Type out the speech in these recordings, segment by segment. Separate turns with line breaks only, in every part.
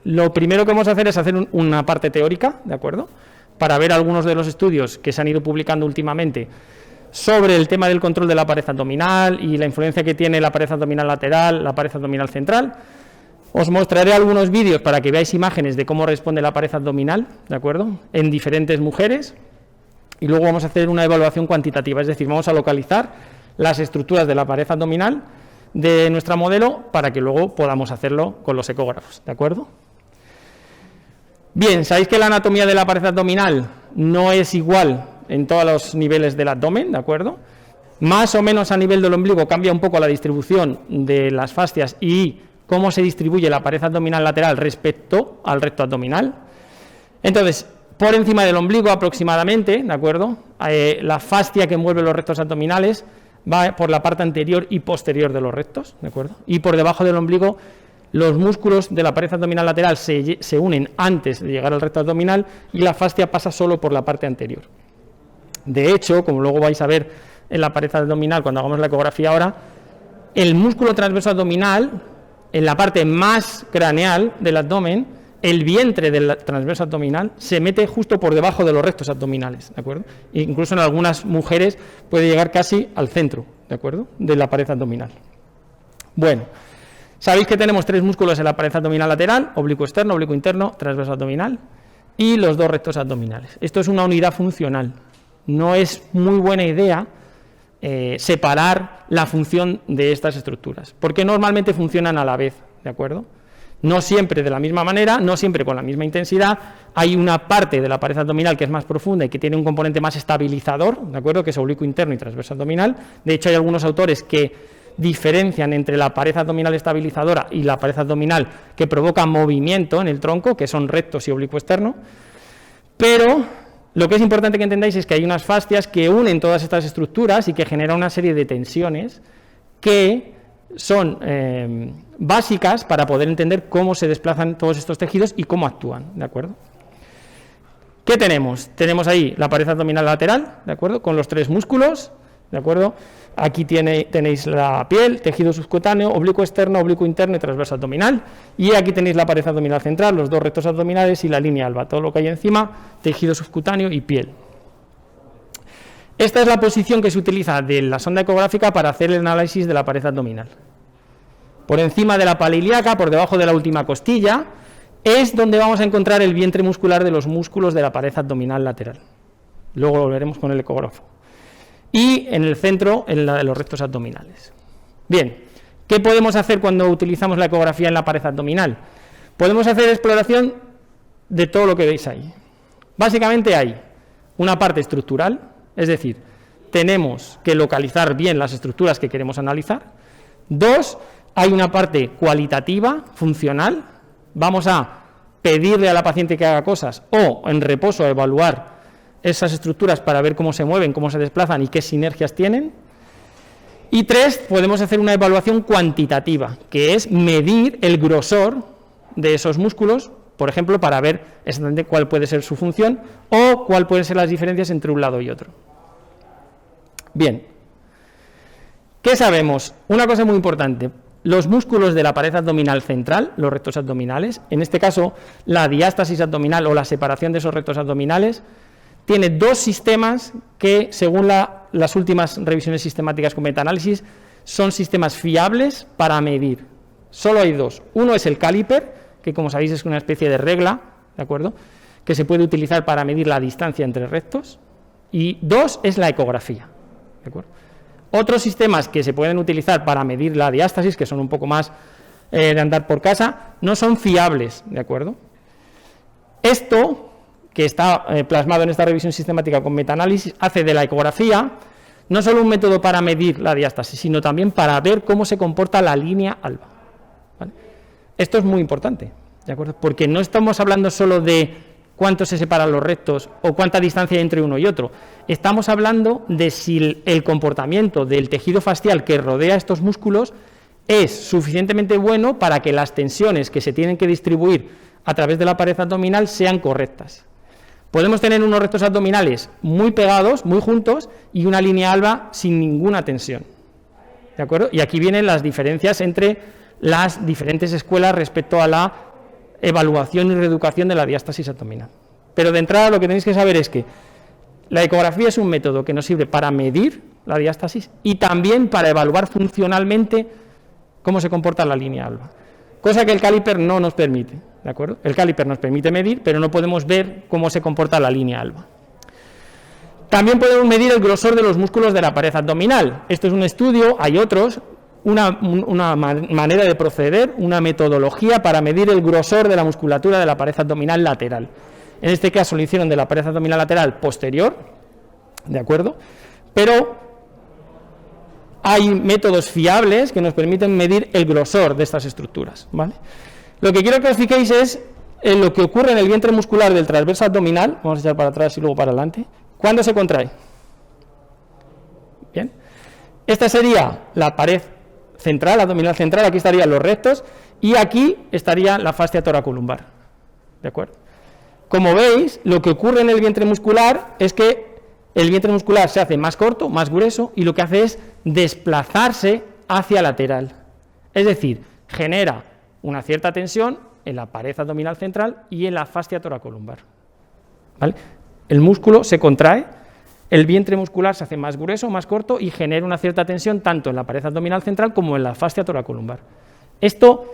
Lo primero que vamos a hacer es hacer una parte teórica, ¿de acuerdo? Para ver algunos de los estudios que se han ido publicando últimamente sobre el tema del control de la pared abdominal y la influencia que tiene la pared abdominal lateral, la pared abdominal central. Os mostraré algunos vídeos para que veáis imágenes de cómo responde la pared abdominal, ¿de acuerdo?, en diferentes mujeres, y luego vamos a hacer una evaluación cuantitativa, es decir, vamos a localizar las estructuras de la pared abdominal de nuestra modelo para que luego podamos hacerlo con los ecógrafos, ¿de acuerdo? Bien, sabéis que la anatomía de la pared abdominal no es igual en todos los niveles del abdomen, ¿de acuerdo? Más o menos a nivel del ombligo cambia un poco la distribución de las fascias y cómo se distribuye la pared abdominal lateral respecto al recto abdominal. Entonces, por encima del ombligo aproximadamente, ¿de acuerdo?, la fascia que envuelve los rectos abdominales va por la parte anterior y posterior de los rectos, ¿de acuerdo? Y por debajo del ombligo, los músculos de la pared abdominal lateral se unen antes de llegar al recto abdominal y la fascia pasa solo por la parte anterior. De hecho, como luego vais a ver en la pared abdominal cuando hagamos la ecografía ahora, el músculo transverso abdominal, en la parte más craneal del abdomen, el vientre del transverso abdominal se mete justo por debajo de los rectos abdominales, ¿de acuerdo? E incluso en algunas mujeres puede llegar casi al centro, ¿de acuerdo?, de la pared abdominal. Bueno, sabéis que tenemos tres músculos en la pared abdominal lateral: oblicuo externo, oblicuo interno, transverso abdominal, y los dos rectos abdominales. Esto es una unidad funcional. No es muy buena idea separar la función de estas estructuras, porque normalmente funcionan a la vez, ¿de acuerdo? No siempre de la misma manera, no siempre con la misma intensidad. Hay una parte de la pared abdominal que es más profunda y que tiene un componente más estabilizador, ¿de acuerdo?, que es oblicuo interno y transverso abdominal. De hecho, hay algunos autores que diferencian entre la pared abdominal estabilizadora y la pared abdominal que provoca movimiento en el tronco, que son rectos y oblicuo externo. Pero lo que es importante que entendáis es que hay unas fascias que unen todas estas estructuras y que generan una serie de tensiones que son básicas para poder entender cómo se desplazan todos estos tejidos y cómo actúan, ¿de acuerdo? ¿Qué tenemos? Tenemos ahí la pared abdominal lateral, ¿de acuerdo?, con los tres músculos, ¿de acuerdo? Aquí tenéis la piel, tejido subcutáneo, oblicuo externo, oblicuo interno y transverso abdominal. Y aquí tenéis la pared abdominal central, los dos rectos abdominales y la línea alba, todo lo que hay encima, tejido subcutáneo y piel. Esta es la posición que se utiliza de la sonda ecográfica para hacer el análisis de la pared abdominal. Por encima de la pala ilíaca, por debajo de la última costilla, es donde vamos a encontrar el vientre muscular de los músculos de la pared abdominal lateral. Luego lo veremos con el ecógrafo. Y en el centro, en la de los rectos abdominales. Bien, ¿qué podemos hacer cuando utilizamos la ecografía en la pared abdominal? Podemos hacer exploración de todo lo que veis ahí. Básicamente hay una parte estructural, es decir, tenemos que localizar bien las estructuras que queremos analizar. Dos, hay una parte cualitativa, funcional. Vamos a pedirle a la paciente que haga cosas o en reposo a evaluar esas estructuras para ver cómo se mueven, cómo se desplazan y qué sinergias tienen. Y tres, podemos hacer una evaluación cuantitativa, que es medir el grosor de esos músculos, por ejemplo, para ver exactamente cuál puede ser su función o cuál pueden ser las diferencias entre un lado y otro. Bien, ¿qué sabemos? Una cosa muy importante: los músculos de la pared abdominal central, los rectos abdominales, en este caso la diástasis abdominal o la separación de esos rectos abdominales, tiene dos sistemas que, según las últimas revisiones sistemáticas con metaanálisis, son sistemas fiables para medir. Solo hay dos. Uno es el caliper, que como sabéis es una especie de regla, ¿de acuerdo?, que se puede utilizar para medir la distancia entre rectos. Y dos es la ecografía, ¿de acuerdo? Otros sistemas que se pueden utilizar para medir la diástasis, que son un poco más de andar por casa, no son fiables, ¿de acuerdo? Esto, que está plasmado en esta revisión sistemática con metaanálisis, hace de la ecografía no solo un método para medir la diástasis, sino también para ver cómo se comporta la línea alba, ¿vale? Esto es muy importante, ¿de acuerdo?, porque no estamos hablando solo de cuánto se separan los rectos o cuánta distancia hay entre uno y otro. Estamos hablando de si el comportamiento del tejido facial que rodea estos músculos es suficientemente bueno para que las tensiones que se tienen que distribuir a través de la pared abdominal sean correctas. Podemos tener unos rectos abdominales muy pegados, muy juntos, y una línea alba sin ninguna tensión, ¿de acuerdo? Y aquí vienen las diferencias entre las diferentes escuelas respecto a la evaluación y reeducación de la diástasis abdominal. Pero de entrada lo que tenéis que saber es que la ecografía es un método que nos sirve para medir la diástasis y también para evaluar funcionalmente cómo se comporta la línea alba, cosa que el caliper no nos permite, ¿de acuerdo? El caliper nos permite medir, pero no podemos ver cómo se comporta la línea alba. También podemos medir el grosor de los músculos de la pared abdominal. Esto es un estudio, hay otros, una manera de proceder, una metodología para medir el grosor de la musculatura de la pared abdominal lateral. En este caso lo hicieron de la pared abdominal lateral posterior, ¿de acuerdo? Pero hay métodos fiables que nos permiten medir el grosor de estas estructuras, ¿vale? Lo que quiero que os fijéis es en lo que ocurre en el vientre muscular del transverso abdominal, vamos a echar para atrás y luego para adelante, ¿cuándo se contrae? Bien, esta sería la pared central, abdominal central, aquí estarían los rectos y aquí estaría la fascia toracolumbar, ¿de acuerdo? Como veis, lo que ocurre en el vientre muscular es que el vientre muscular se hace más corto, más grueso, y lo que hace es desplazarse hacia lateral. Es decir, genera una cierta tensión en la pared abdominal central y en la fascia toracolumbar, ¿vale? El músculo se contrae, el vientre muscular se hace más grueso, más corto, y genera una cierta tensión tanto en la pared abdominal central como en la fascia toracolumbar. Esto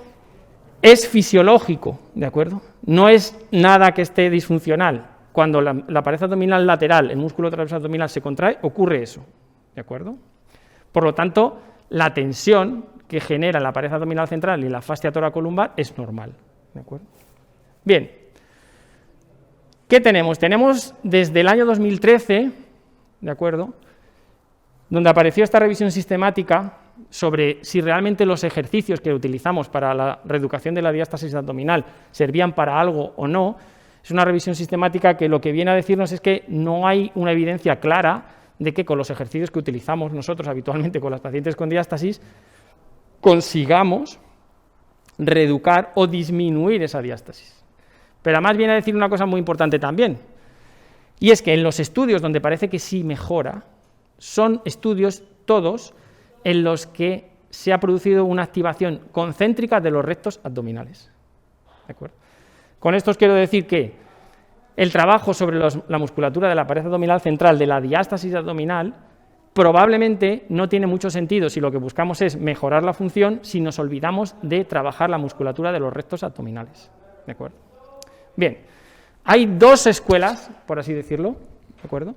es fisiológico, ¿de acuerdo? No es nada que esté disfuncional. Cuando la pared abdominal lateral, el músculo transversal abdominal se contrae, ocurre eso, ¿de acuerdo? Por lo tanto, la tensión que genera la pared abdominal central y la fascia toracolumbar es normal, ¿de acuerdo? Bien, ¿qué tenemos? Tenemos desde el año 2013, ¿de acuerdo?, donde apareció esta revisión sistemática sobre si realmente los ejercicios que utilizamos para la reeducación de la diástasis abdominal servían para algo o no. Es una revisión sistemática que lo que viene a decirnos es que no hay una evidencia clara de que con los ejercicios que utilizamos nosotros habitualmente con las pacientes con diástasis consigamos reeducar o disminuir esa diástasis. Pero además viene a decir una cosa muy importante también, y es que en los estudios donde parece que sí mejora, son estudios todos en los que se ha producido una activación concéntrica de los rectos abdominales, ¿de acuerdo? Con esto os quiero decir que el trabajo sobre la musculatura de la pared abdominal central de la diástasis abdominal probablemente no tiene mucho sentido si lo que buscamos es mejorar la función si nos olvidamos de trabajar la musculatura de los rectos abdominales, ¿de acuerdo? Bien, hay dos escuelas, por así decirlo, ¿de acuerdo?,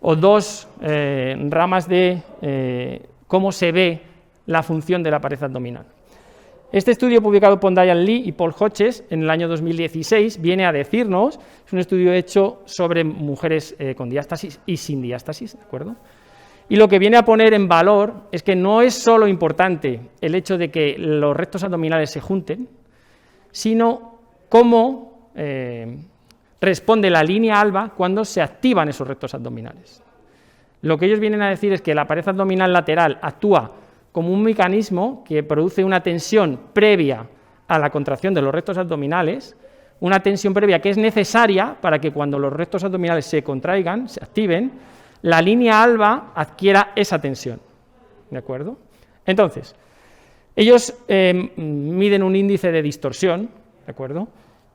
o dos ramas de cómo se ve la función de la pared abdominal. Este estudio publicado por Diane Lee y Paul Hodges en el año 2016 viene a decirnos, es un estudio hecho sobre mujeres con diástasis y sin diástasis, ¿de acuerdo? Y lo que viene a poner en valor es que no es solo importante el hecho de que los rectos abdominales se junten, sino cómo responde la línea alba cuando se activan esos rectos abdominales. Lo que ellos vienen a decir es que la pared abdominal lateral actúa como un mecanismo que produce una tensión previa a la contracción de los rectos abdominales, una tensión previa que es necesaria para que cuando los rectos abdominales se contraigan, se activen, la línea alba adquiera esa tensión, ¿de acuerdo? Entonces, ellos miden un índice de distorsión, ¿de acuerdo?,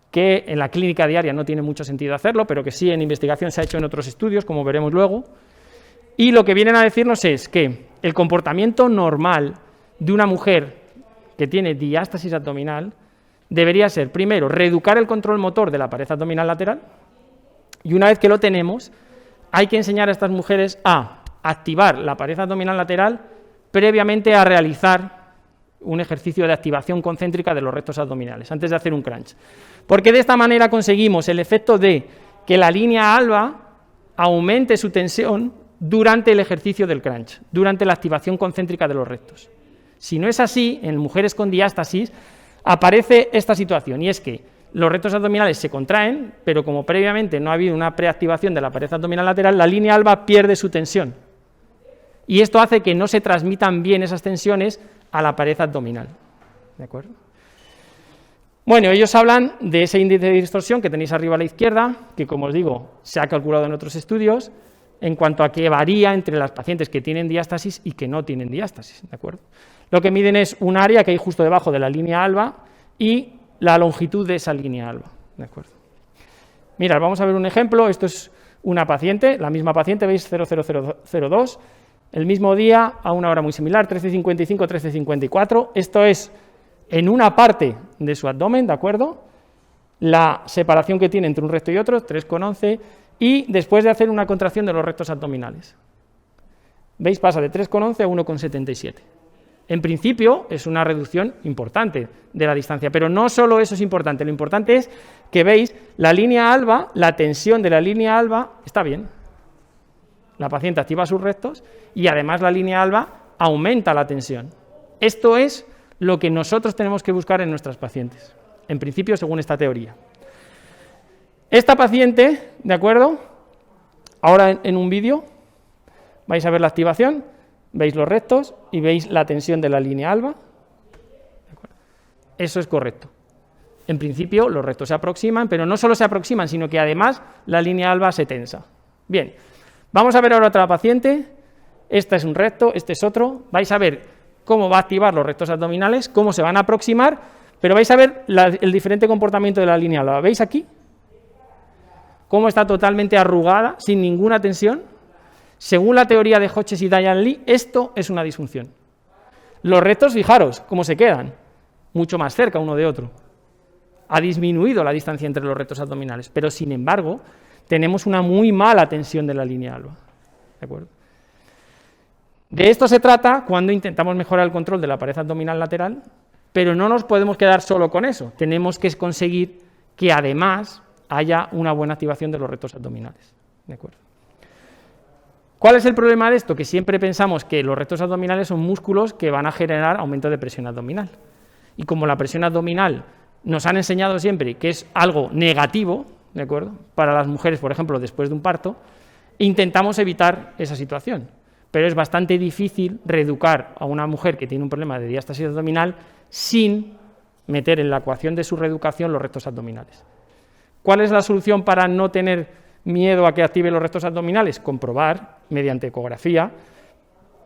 que en la clínica diaria no tiene mucho sentido hacerlo, pero que sí en investigación se ha hecho en otros estudios, como veremos luego, y lo que vienen a decirnos es que el comportamiento normal de una mujer que tiene diástasis abdominal debería ser, primero, reeducar el control motor de la pared abdominal lateral, y una vez que lo tenemos, hay que enseñar a estas mujeres a activar la pared abdominal lateral previamente a realizar un ejercicio de activación concéntrica de los rectos abdominales, antes de hacer un crunch. Porque de esta manera conseguimos el efecto de que la línea alba aumente su tensión durante el ejercicio del crunch, durante la activación concéntrica de los rectos. Si no es así, en mujeres con diástasis aparece esta situación, y es que los rectos abdominales se contraen, pero como previamente no ha habido una preactivación de la pared abdominal lateral, la línea alba pierde su tensión. Y esto hace que no se transmitan bien esas tensiones a la pared abdominal, ¿de acuerdo? Bueno, ellos hablan de ese índice de distorsión que tenéis arriba a la izquierda, que como os digo, se ha calculado en otros estudios, en cuanto a que varía entre las pacientes que tienen diástasis y que no tienen diástasis, ¿de acuerdo? Lo que miden es un área que hay justo debajo de la línea alba y la longitud de esa línea alba. ¿De acuerdo? Mirad, vamos a ver un ejemplo. Esto es una paciente, la misma paciente, ¿veis? 00002, el mismo día, a una hora muy similar, 13:55, 13:54. Esto es en una parte de su abdomen, ¿de acuerdo? La separación que tiene entre un recto y otro, 3,11, y después de hacer una contracción de los rectos abdominales. ¿Veis? Pasa de 3,11 a 1,77. En principio es una reducción importante de la distancia, pero no solo eso es importante, lo importante es que veis la línea alba, la tensión de la línea alba está bien. La paciente activa sus rectos y además la línea alba aumenta la tensión. Esto es lo que nosotros tenemos que buscar en nuestras pacientes, en principio según esta teoría. Esta paciente, ¿de acuerdo? Ahora en un vídeo vais a ver la activación. Veis los rectos y veis la tensión de la línea alba. Eso es correcto. En principio los rectos se aproximan, pero no solo se aproximan, sino que además la línea alba se tensa. Bien, vamos a ver ahora otra paciente. Este es un recto, este es otro. Vais a ver cómo va a activar los rectos abdominales, cómo se van a aproximar, pero vais a ver el diferente comportamiento de la línea alba. ¿Veis aquí? Cómo está totalmente arrugada, sin ninguna tensión. Según la teoría de Hodges y Diane Lee, esto es una disfunción. Los rectos, fijaros cómo se quedan, mucho más cerca uno de otro. Ha disminuido la distancia entre los rectos abdominales, pero sin embargo, tenemos una muy mala tensión de la línea alba. ¿De acuerdo? De esto se trata cuando intentamos mejorar el control de la pared abdominal lateral, pero no nos podemos quedar solo con eso. Tenemos que conseguir que además haya una buena activación de los rectos abdominales. ¿De acuerdo? ¿Cuál es el problema de esto? Que siempre pensamos que los rectos abdominales son músculos que van a generar aumento de presión abdominal. Y como la presión abdominal nos han enseñado siempre que es algo negativo, ¿de acuerdo?, para las mujeres, por ejemplo, después de un parto, intentamos evitar esa situación. Pero es bastante difícil reeducar a una mujer que tiene un problema de diástasis abdominal sin meter en la ecuación de su reeducación los rectos abdominales. ¿Cuál es la solución para no tener miedo a que active los rectos abdominales? Comprobar, mediante ecografía,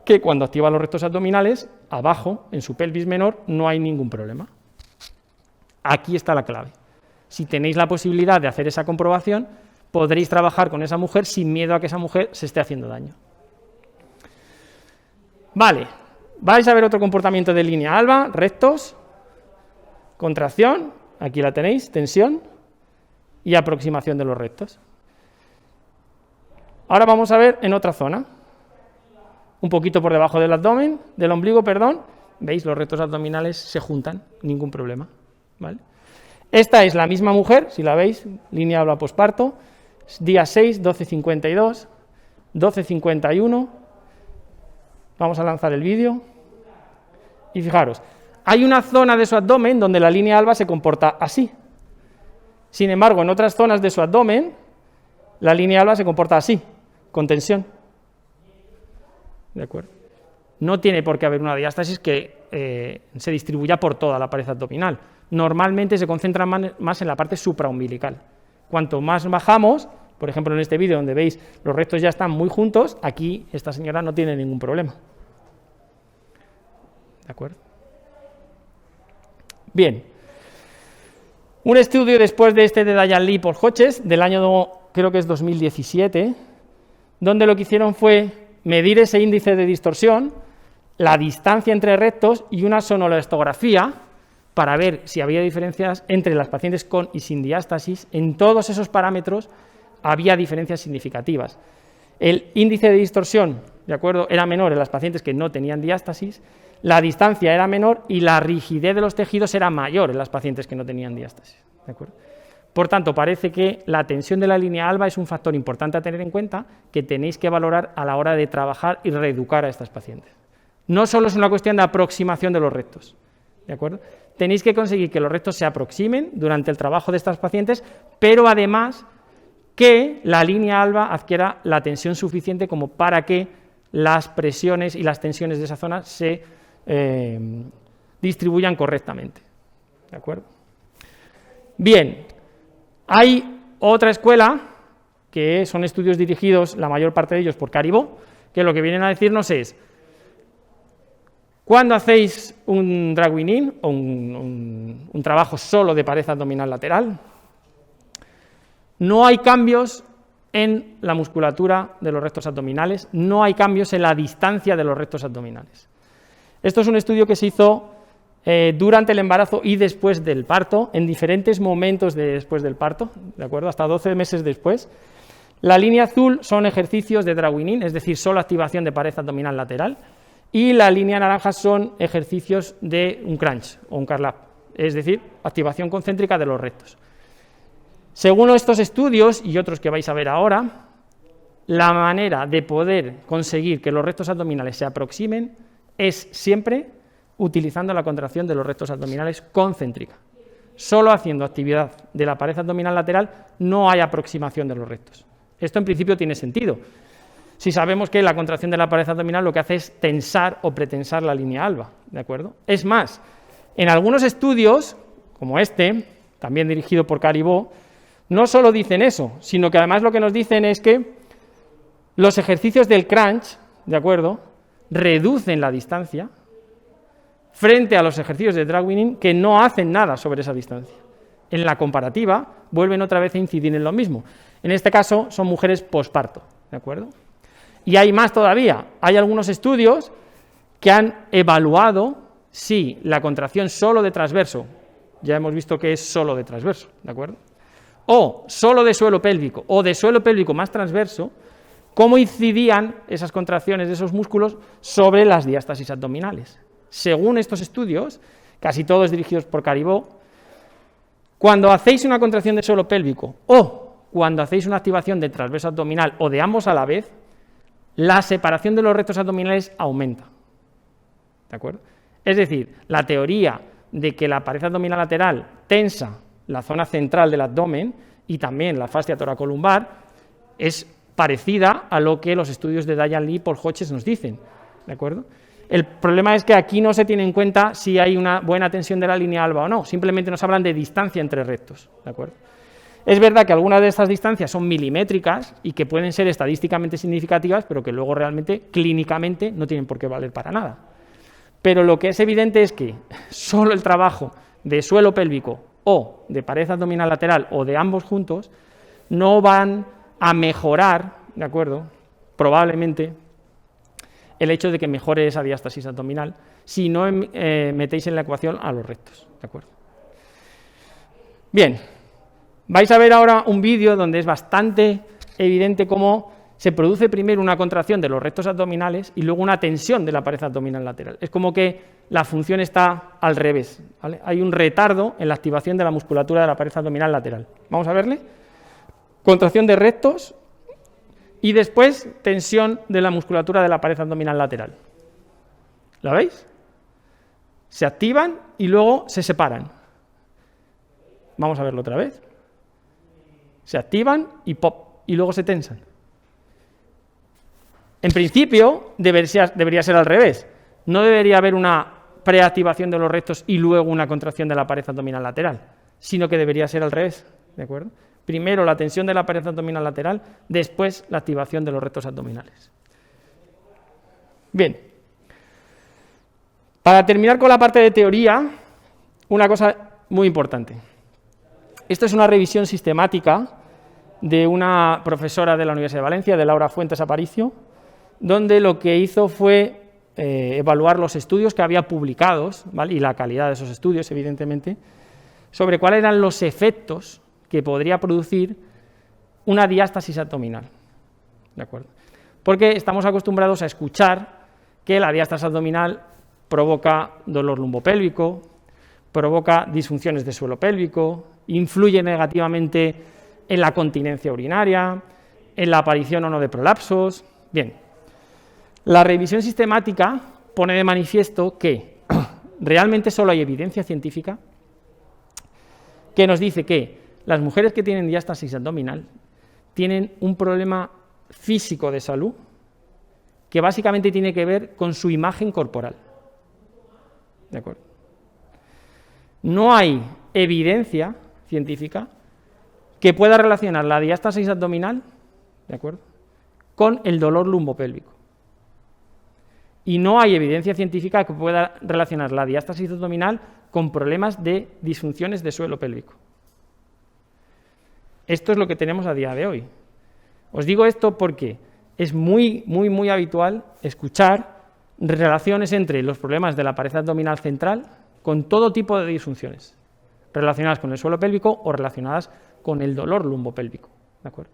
que cuando activa los rectos abdominales, abajo, en su pelvis menor, no hay ningún problema. Aquí está la clave. Si tenéis la posibilidad de hacer esa comprobación, podréis trabajar con esa mujer sin miedo a que esa mujer se esté haciendo daño. Vale, vais a ver otro comportamiento de línea alba, rectos, contracción, aquí la tenéis, tensión y aproximación de los rectos. Ahora vamos a ver en otra zona, un poquito por debajo del abdomen, del ombligo, perdón, veis los rectos abdominales se juntan, ningún problema, ¿vale? Esta es la misma mujer, si la veis, línea alba posparto, día 6, 12:52, 12:51, vamos a lanzar el vídeo, y fijaros, hay una zona de su abdomen donde la línea alba se comporta así, sin embargo, en otras zonas de su abdomen, la línea alba se comporta así, con tensión. ¿De acuerdo? No tiene por qué haber una diástasis que se distribuya por toda la pared abdominal. Normalmente se concentra más en la parte supraumbilical. Cuanto más bajamos, por ejemplo en este vídeo donde veis los rectos ya están muy juntos, aquí esta señora no tiene ningún problema. ¿De acuerdo? Bien. Un estudio después de este de Diane Lee por Hodges, del año, creo que es 2017, donde lo que hicieron fue medir ese índice de distorsión, la distancia entre rectos y una sonolestografía para ver si había diferencias entre las pacientes con y sin diástasis. En todos esos parámetros había diferencias significativas. El índice de distorsión, ¿de acuerdo?, era menor en las pacientes que no tenían diástasis, la distancia era menor y la rigidez de los tejidos era mayor en las pacientes que no tenían diástasis. ¿De acuerdo? Por tanto, parece que la tensión de la línea alba es un factor importante a tener en cuenta que tenéis que valorar a la hora de trabajar y reeducar a estas pacientes. No solo es una cuestión de aproximación de los rectos, ¿de acuerdo? Tenéis que conseguir que los rectos se aproximen durante el trabajo de estas pacientes, pero además que la línea alba adquiera la tensión suficiente como para que las presiones y las tensiones de esa zona se distribuyan correctamente. ¿De acuerdo? Bien, hay otra escuela, que son estudios dirigidos, la mayor parte de ellos, por Caribó, que lo que vienen a decirnos es Cuando hacéis un drag in o un trabajo solo de pared abdominal lateral, no hay cambios en la musculatura de los rectos abdominales, no hay cambios en la distancia de los rectos abdominales. Esto es un estudio que se hizo durante el embarazo y después del parto, en diferentes momentos después del parto, ¿de acuerdo? Hasta 12 meses después. La línea azul son ejercicios de drag in, es decir, solo activación de pared abdominal lateral, y la línea naranja son ejercicios de un crunch o un curl up, es decir, activación concéntrica de los rectos. Según estos estudios y otros que vais a ver ahora, la manera de poder conseguir que los rectos abdominales se aproximen es siempre utilizando la contracción de los rectos abdominales concéntrica. Solo haciendo actividad de la pared abdominal lateral no hay aproximación de los rectos. Esto en principio tiene sentido. Si sabemos que la contracción de la pared abdominal lo que hace es tensar o pretensar la línea alba, ¿de acuerdo? Es más, en algunos estudios, como este, también dirigido por Caribó, no solo dicen eso, sino que además lo que nos dicen es que los ejercicios del crunch, ¿de acuerdo?, reducen la distancia frente a los ejercicios de drag in que no hacen nada sobre esa distancia. En la comparativa, vuelven otra vez a incidir en lo mismo. En este caso, son mujeres posparto, ¿de acuerdo? Y hay más todavía. Hay algunos estudios que han evaluado si la contracción solo de transverso, ya hemos visto que es solo de transverso, ¿de acuerdo?, o solo de suelo pélvico, o de suelo pélvico más transverso, cómo incidían esas contracciones de esos músculos sobre las diástasis abdominales. Según estos estudios, casi todos dirigidos por Caribó, cuando hacéis una contracción de suelo pélvico o cuando hacéis una activación de transverso abdominal o de ambos a la vez, la separación de los rectos abdominales aumenta, ¿de acuerdo? Es decir, la teoría de que la pared abdominal lateral tensa la zona central del abdomen y también la fascia toracolumbar es parecida a lo que los estudios de Diane Lee por Hodges nos dicen, ¿de acuerdo? El problema es que aquí no se tiene en cuenta si hay una buena tensión de la línea alba o no, simplemente nos hablan de distancia entre rectos, ¿de acuerdo? Es verdad que algunas de estas distancias son milimétricas y que pueden ser estadísticamente significativas, pero que luego realmente, clínicamente, no tienen por qué valer para nada. Pero lo que es evidente es que solo el trabajo de suelo pélvico o de pared abdominal lateral o de ambos juntos no van a mejorar, ¿de acuerdo?, probablemente el hecho de que mejore esa diástasis abdominal si no metéis en la ecuación a los rectos, ¿de acuerdo? Bien, vais a ver ahora un vídeo donde es bastante evidente cómo se produce primero una contracción de los rectos abdominales y luego una tensión de la pared abdominal lateral. Es como que la función está al revés, ¿vale? Hay un retardo en la activación de la musculatura de la pared abdominal lateral. Vamos a verle. Contracción de rectos y después tensión de la musculatura de la pared abdominal lateral. ¿La veis? Se activan y luego se separan. Vamos a verlo otra vez. Se activan y pop, y luego se tensan. En principio, debería ser al revés. No debería haber una preactivación de los rectos y luego una contracción de la pared abdominal lateral, sino que debería ser al revés, ¿de acuerdo? Primero la tensión de la pared abdominal lateral, después la activación de los rectos abdominales. Bien. Para terminar con la parte de teoría, una cosa muy importante. Esto es una revisión sistemática de una profesora de la Universidad de Valencia, de Laura Fuentes Aparicio, donde lo que hizo fue evaluar los estudios que había publicados, ¿vale?, y la calidad de esos estudios, evidentemente, sobre cuáles eran los efectos que podría producir una diástasis abdominal, ¿de acuerdo? Porque estamos acostumbrados a escuchar que la diástasis abdominal provoca dolor lumbopélvico, provoca disfunciones de suelo pélvico, influye negativamente en la continencia urinaria, en la aparición o no de prolapsos. Bien, la revisión sistemática pone de manifiesto que realmente solo hay evidencia científica que nos dice que las mujeres que tienen diástasis abdominal tienen un problema físico de salud que básicamente tiene que ver con su imagen corporal. ¿De acuerdo? No hay evidencia científica que pueda relacionar la diástasis abdominal, ¿de acuerdo?, con el dolor lumbopélvico. Y no hay evidencia científica que pueda relacionar la diástasis abdominal con problemas de disfunciones de suelo pélvico. Esto es lo que tenemos a día de hoy. Os digo esto porque es muy habitual escuchar relaciones entre los problemas de la pared abdominal central con todo tipo de disfunciones, relacionadas con el suelo pélvico o relacionadas con el dolor lumbopélvico, ¿de acuerdo?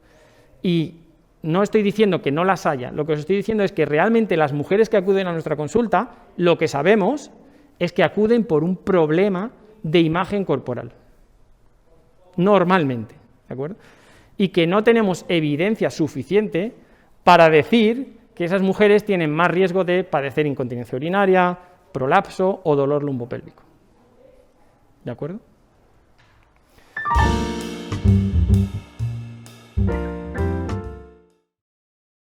Y no estoy diciendo que no las haya, lo que os estoy diciendo es que realmente las mujeres que acuden a nuestra consulta, lo que sabemos es que acuden por un problema de imagen corporal, normalmente, ¿de acuerdo? Y que no tenemos evidencia suficiente para decir que esas mujeres tienen más riesgo de padecer incontinencia urinaria, prolapso o dolor lumbopélvico. ¿De acuerdo?